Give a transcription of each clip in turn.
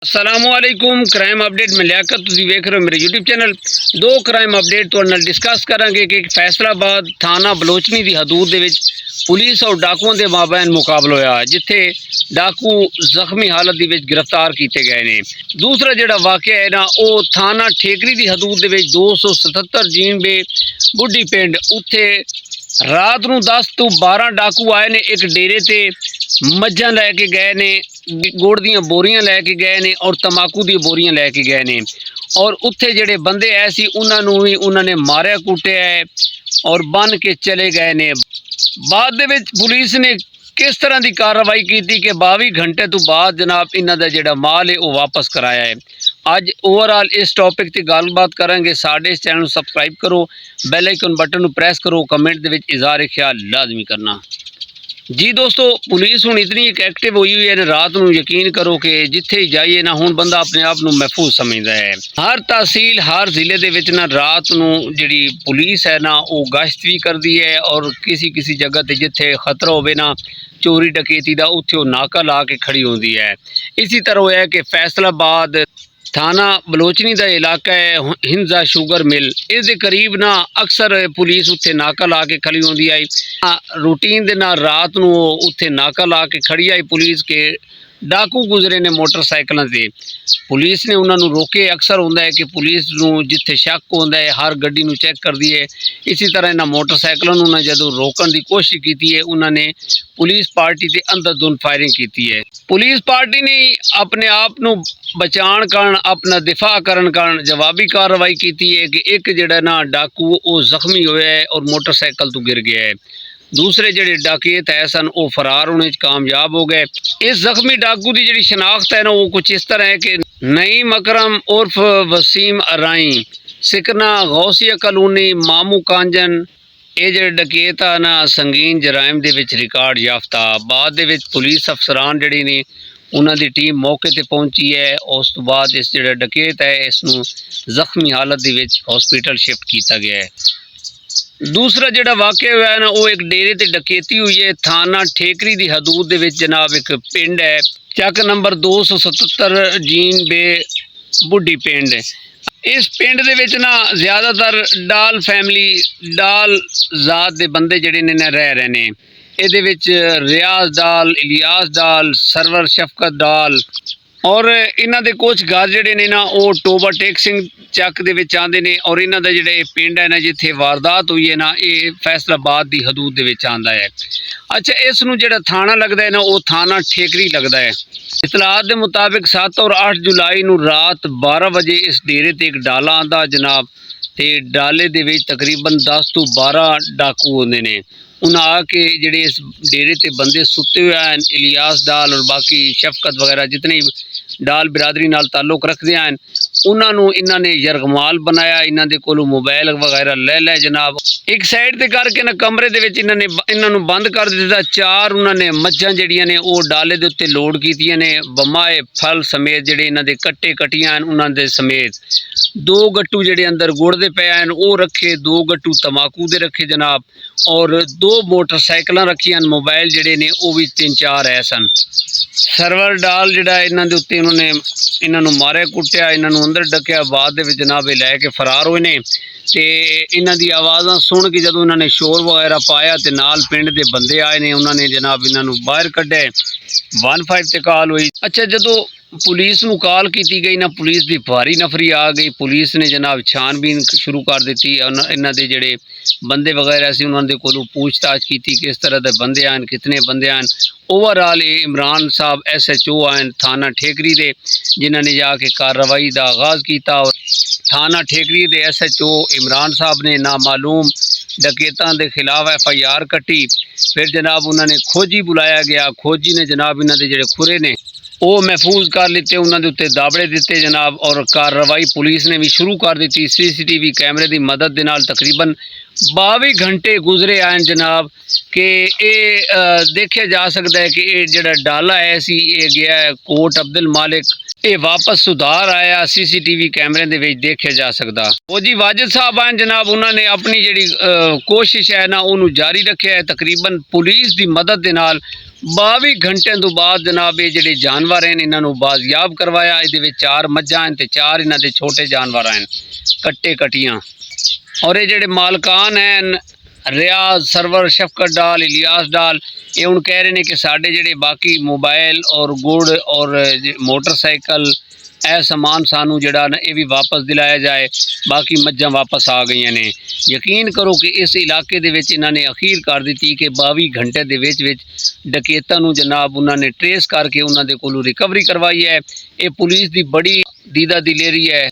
असलामुअलैकुम crime update में लियाकत तुसीं वेख रहे हो मेरे यूट्यूब चैनल। दो क्राइम अपडेट तुहाडे नाल डिस्कस करांगे कि फैसलाबाद थाना बलोचनी की हदूद दे विच पुलिस और डाकुओं के माबैन मुकाबला होया जिथे डाकू जख्मी हालत दे विच गिरफ्तार किए गए ने। दूसरा जिहड़ा वाकया है ना वो थाना ठेकरी की हदूद दे विच 277 जीन बे बुढ़ी पिंड उत्थे रात नूं 10 तो 12 डाकू आए ने। एक डेरे ते मझां लैके गए ने, गुड़ दियां बोरियां लैके गए ने और तंबाकू दी बोरियां लैके गए ने और उत्थे जिहड़े बंदे आए सी उन्हां नूं भी उन्होंने मारिया कुटिया है और बन के चले गए ने। बाद दे विच पुलिस ने किस तरह की कार्रवाई की कि 22 घंटे तो बाद जनाब इन्हां दा जिहड़ा माल है वो वापस कराया है। अज ओवरऑल इस टॉपिक ते गलबात करांगे। साडे इस चैनल सबसक्राइब करो, बैल आइकन बटन नूं प्रेस करो, कमेंट दे विच इज़हार ख्याल लाजमी करना। जी दोस्तों, पुलिस हुण इतनी एक एक्टिव हुई हुई है ना, रात नूं यकीन करो कि जिथे ही जाइए ना हुण बंदा अपने आप नूं महफूज समझदा है। हर तहसील हर जिले दे विच ना रात नूं जिहड़ी पुलिस है ना वो गश्त भी करदी है और किसी जगह ते जिथे खतरा होवे ना चोरी डकैती दा उत्थे वो नाका ला के खड़ी होंदी है। इसी तरह है कि फैसलाबाद थाना बलोचनी का इलाका है हिंजा शुगर मिल, इस दे करीब ना अक्सर पुलिस उत्थे नाका ला के खड़ी होंदी आई। रूटीन दे नाल रात नूं उत्थे नाका ला के खड़ी आई पुलिस के डाकू गुजरे ने मोटरसाइकिलों से। पुलिस ने उन्होंने रोके। अक्सर होंदा है कि पुलिस नूं जिथे शक होंदा है हर गड्डी नूं चैक करदी है। इसी तरह इन्हां मोटरसाइकिलों नूं जदों रोकण की कोशिश की है उन्होंने पुलिस पार्टी ते अंधाधुंध फायरिंग की है। पुलिस पार्टी ने अपने आप नूं बचाण कारण अपना दिफा करन कारण जवाबी कार्रवाई की है कि एक जिहड़ा ना डाकू वो जख्मी होया है और मोटरसाइकिल तो गिर गया है। दूसरे जिहड़े डाकियत है सन वो फरार होने कामयाब हो गए। इस जख्मी डाकू की जिहड़ी शनाख्त है ना वो कुछ इस तरह है कि नईम अकरम उर्फ वसीम अराई, सिकना गौसिया कॉलोनी, मामू कांजन। ये जिहड़े डकैत आ ना संगीन जराइम दे विच रिकॉर्ड याफ्ता। बाद दे विच पुलिस अफसरान जिहड़ी ने उन्हां दी टीम मौके ते पहुंची है। उस तो बाद इस जिहड़ा डकैत है इसनूं जख्मी हालत दे विच हॉस्पिटल शिफ्ट किया गया है। दूसरा जिहड़ा वाकया हुआ है ना वो एक डेरे ते डकैती हुई है थाना ठेकरी की हदूद दे विच। जनाब एक पिंड है चक नंबर 277 जीन बे बुढ़ी पिंड। इस पिंड दे विच ना ज़्यादातर डाल फैमिली डाल जात दे बंदे जिहड़े ने रह रहे ने। इहदे विच रियाज डाल, इलियास डाल, सरवर शफकत डाल और इन्हां दे कुछ घर जिहड़े ने ना वो टोबा टेक सिंह चक दे विच आंदे ने और इन्हां दा जिहड़ा पिंड है ना जिथे वारदात हुई है ना ये फैसलाबाद दी हदूद दे विच आंदा है। अच्छा, इस नूं जिहड़ा थाना लगदा है ना वो थाना ठेकरी लगदा है। इतलात के मुताबिक 7 और 8 जुलाई नूं रात 12 बजे इस डेरे ते एक डाला आंदा जनाब ते डाले दे विच तकरीबन 10 तो 12 डाकू होंदे ने। उन्हें आके जिहड़े इस डेरे ते बंदे सुते हुए हैं इलियास डाल और बाकी शफकत वगैरह जितने डाल बिरादरी नाल ताल्लुक रखते हैं उन्होंने इन्होंने यरगमाल बनाया। इन्होंने कोलों मोबाइल वगैरह ले जनाब एक साइड ते करके ना कमरे दे विच इन्होंने बंद कर दिता। 4 उन्होंने मझां जिहड़ियां ने वो डाले दे उत्ते लोड कीतियां ने बमाए फल समेत जिहड़े इन्हां दे कट्टे कट्टियां हैं उन्हां दे समेत। 2 गट्टू जिहड़े अंदर गुड़ दे पे हैं वो रखे, 2 गट्टू तंबाकू दे रखे जनाब और 2 मोटरसाइकिल रखियां। मोबाइल जिहड़े ने वो भी 3-4 है सन। सरवर डाल जिहड़ा इन्हां दे उत्ते इन्होंने इन्होंने मारे कुटिया, इन्होंने अंदर डकिया। बाद दे विच जनाब लैके फरार होए ने ते इन्हां दी आवाज़ां सुन के जदों इन्होंने शोर वगैरह पाया तो नाल पिंड दे बंदे आए ने। उन्होंने जनाब इन्हों बाहर कढ़े 15 ते कॉल हुई। अच्छा, जदों पुलिस नूं कॉल की गई ना पुलिस की भारी नफरी आ गई। पुलिस ने जनाब छानबीन शुरू कर दी। इन्हां दे जिहड़े बंदे वगैरह से उन्होंने कोलों पूछताछ की किस तरह के बंदे आन, कितने बंदे आन। ओवरऑल इमरान साहब SHO आन थाना ठेकरी दे जिन्होंने जाके कार्रवाई का आगाज़ किया और थाना ठेकरी दे SHO इमरान साहब ने नामालूम डकैतां के खिलाफ FIR कट्टी। फिर जनाब उन्होंने खोजी बुलाया गया। खोजी ने जनाब इन्हों के जिहड़े खुरे ने वो महफूज कर लिते, उन्होंने उत्ते दाबड़े दिते जनाब और कार्रवाई पुलिस ने भी शुरू कर दी। CCTV कैमरे की मदद के नाल तकरीबन 22 घंटे गुजरे आए जनाब कि ये देखा जा सकता है कि ये जिहड़ा डाला है सी ये गया है कोट अब्दुल मालिक, ये वापस सुधार आया CCTV कैमरे दे विच देखा जा सकता। फौजी वाजिद साहब आए जनाब उन्होंने अपनी जिहड़ी कोशिश है ना उन्होंने जारी रखा है। तकरीबन पुलिस की मदद के नाल 22 ਘੰਟਿਆਂ ਤੋਂ ਬਾਅਦ ਜਨਾਬ ਇਹ ਜਿਹੜੇ ਜਾਨਵਰ ਹਨ ਇਹਨਾਂ ਨੂੰ ਬਾਜ਼ਿਆਬ ਕਰਵਾਇਆ। ਇਹਦੇ ਵਿੱਚ 4 ਮੱਝਾਂ ਹਨ ਤੇ 4 ਇਹਨਾਂ ਦੇ ਛੋਟੇ ਜਾਨਵਰ ਹਨ, ਕੱਟੇ ਕਟੀਆਂ। ਔਰ ਇਹ ਜਿਹੜੇ ਮਾਲਕਾਨ ਹਨ ਰਿਆਜ਼, ਸਰਵਰ, ਸ਼ਫਕਤ ਡਾਲ, ਇਲਿਆਸ ਡਾਲ, ਇਹ ਹੁਣ ਕਹਿ ਰਹੇ ਨੇ ਕਿ ਸਾਡੇ ਜਿਹੜੇ ਬਾਕੀ ਮੋਬਾਈਲ ਔਰ ਗੁੜ ਔਰ ਮੋਟਰਸਾਈਕਲ ਇਹ ਸਮਾਨ ਸਾਨੂੰ ਜਿਹੜਾ ਨਾ ਇਹ ਵੀ ਵਾਪਸ ਦਿਲਾਇਆ ਜਾਏ। ਬਾਕੀ ਮੱਝਾਂ ਵਾਪਸ ਆ ਗਈਆਂ ਨੇ। ਯਕੀਨ ਕਰੋ ਕਿ ਇਸ ਇਲਾਕੇ ਦੇ ਵਿੱਚ ਇਹਨਾਂ ਨੇ ਅਖੀਰ ਕਰ ਦਿੱਤੀ ਕਿ 22 ਘੰਟੇ ਦੇ ਵਿੱਚ ਡਕੈਤਾਂ ਨੂੰ ਜਨਾਬ ਉਹਨਾਂ ਨੇ ਟਰੇਸ ਕਰਕੇ ਉਹਨਾਂ ਦੇ ਕੋਲੋਂ ਰਿਕਵਰੀ ਕਰਵਾਈ ਹੈ। ਇਹ ਪੁਲਿਸ ਦੀ ਬੜੀ ਦੀਦਾ ਦਿਲੇਰੀ ਹੈ।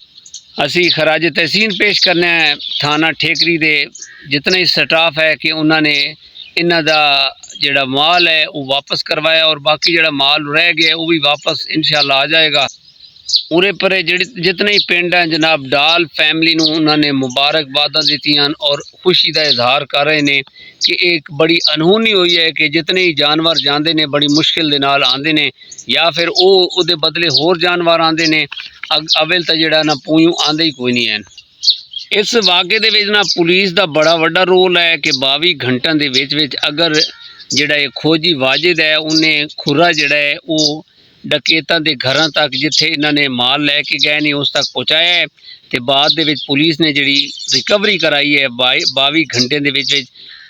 ਅਸੀਂ ਖਰਾਜ ਤਹਿਸੀਨ ਪੇਸ਼ ਕਰਨਾ ਹੈ ਥਾਣਾ ਠੇਕਰੀ ਦੇ ਜਿਤਨਾ ਹੀ ਸਟਾਫ ਹੈ ਕਿ ਉਹਨਾਂ ਨੇ ਇਹਨਾਂ ਦਾ ਜਿਹੜਾ ਮਾਲ ਹੈ ਉਹ ਵਾਪਸ ਕਰਵਾਇਆ ਔਰ ਬਾਕੀ ਜਿਹੜਾ ਮਾਲ ਰਹਿ ਗਿਆ ਉਹ ਵੀ ਵਾਪਸ ਇੰਸ਼ਾਅੱਲਾ ਆ ਜਾਏਗਾ। ਉਰੇ ਪਰੇ ਜਿतने ही पिंड हैं जनाब डाल फैमिली ਨੂੰ ਉਹਨਾਂ ਨੇ ਮੁਬਾਰਕਬਾਦਾਂ ਦਿੱਤੀਆਂ ਔਰ ਖੁਸ਼ੀ ਦਾ ਇਜ਼ਹਾਰ ਕਰ ਰਹੇ ਨੇ ਕਿ ਇੱਕ ਬੜੀ ਅਨਹੋਨੀ ਹੋਈ ਹੈ ਕਿ ਜਿतने ਹੀ ਜਾਨਵਰ ਜਾਂਦੇ ਨੇ ਬੜੀ ਮੁਸ਼ਕਿਲ ਦੇ ਨਾਲ ਆਉਂਦੇ ਨੇ ਜਾਂ ਫਿਰ ਉਹ ਉਹਦੇ ਬਦਲੇ ਹੋਰ ਜਾਨਵਰ ਆਉਂਦੇ ਨੇ। ਅਵਲ ਤਾਂ ਜਿਹੜਾ ਨਾ ਪੂੰਝੂ ਆਉਂਦੇ ਹੀ ਕੋਈ ਨਹੀਂ ਹੈ। ਇਸ ਵਾक़ੇ ਦੇ ਵਿੱਚ ਨਾ ਪੁਲਿਸ ਦਾ ਬੜਾ ਵੱਡਾ ਰੋਲ ਹੈ ਕਿ 22 ਘੰਟਿਆਂ ਦੇ ਵਿੱਚ ਅਗਰ ਜਿਹੜਾ ਇਹ ਖੋਜੀ ਵਾਜਿਦ ਹੈ ਉਹਨੇ ਖੁਰਾ ਜਿਹੜਾ ਹੈ ਉਹ ਡਕੈਤਾਂ ਦੇ ਘਰਾਂ ਤੱਕ ਜਿੱਥੇ ਇਹਨਾਂ ਨੇ ਮਾਲ ਲੈ ਕੇ ਗਏ ਨੇ ਉਸ ਤੱਕ ਪਹੁੰਚਾਇਆ ਹੈ ਤੇ ਬਾਅਦ ਦੇ ਵਿੱਚ ਪੁਲਿਸ ਨੇ ਜਿਹੜੀ ਰਿਕਵਰੀ ਕਰਾਈ ਹੈ 22 ਘੰਟੇ ਦੇ ਵਿੱਚ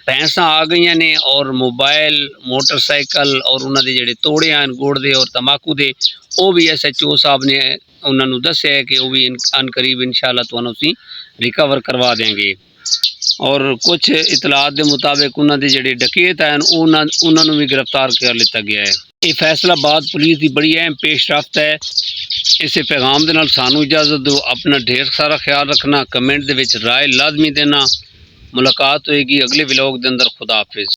ਪੈਸਾ ਆ ਗਈਆਂ ਨੇ ਔਰ ਮੋਬਾਈਲ, ਮੋਟਰਸਾਈਕਲ ਔਰ ਉਹਨਾਂ ਦੇ ਜਿਹੜੇ ਤੋੜੇ ਹਨ ਗੁੜ ਦੇ ਔਰ ਤੰਬਾਕੂ ਦੇ ਉਹ ਵੀ SHO ਸਾਹਿਬ ਨੇ ਉਹਨਾਂ ਨੂੰ ਦੱਸਿਆ ਹੈ ਕਿ ਉਹ ਵੀ ਅਨਕਰੀਬ ਇਨਸ਼ਾਅੱਲਾ ਤੁਹਾਨੂੰ ਅਸੀਂ ਰਿਕਵਰ ਕਰਵਾ ਦੇंगे। और कुछ इतलात के मुताबिक उन्होंने जोड़े डकैत हैं उन्होंने भी गिरफ्तार कर लिया गया है। ये फैसलाबाद पुलिस की बड़ी अहम पेशरफ्त है। इस पैगाम के नाल सानू इजाज़त दो। अपना ढेर सारा ख्याल रखना, कमेंट दे विच राय लाजमी देना। मुलाकात होएगी अगले व्लॉग के अंदर। खुदा हाफिज़।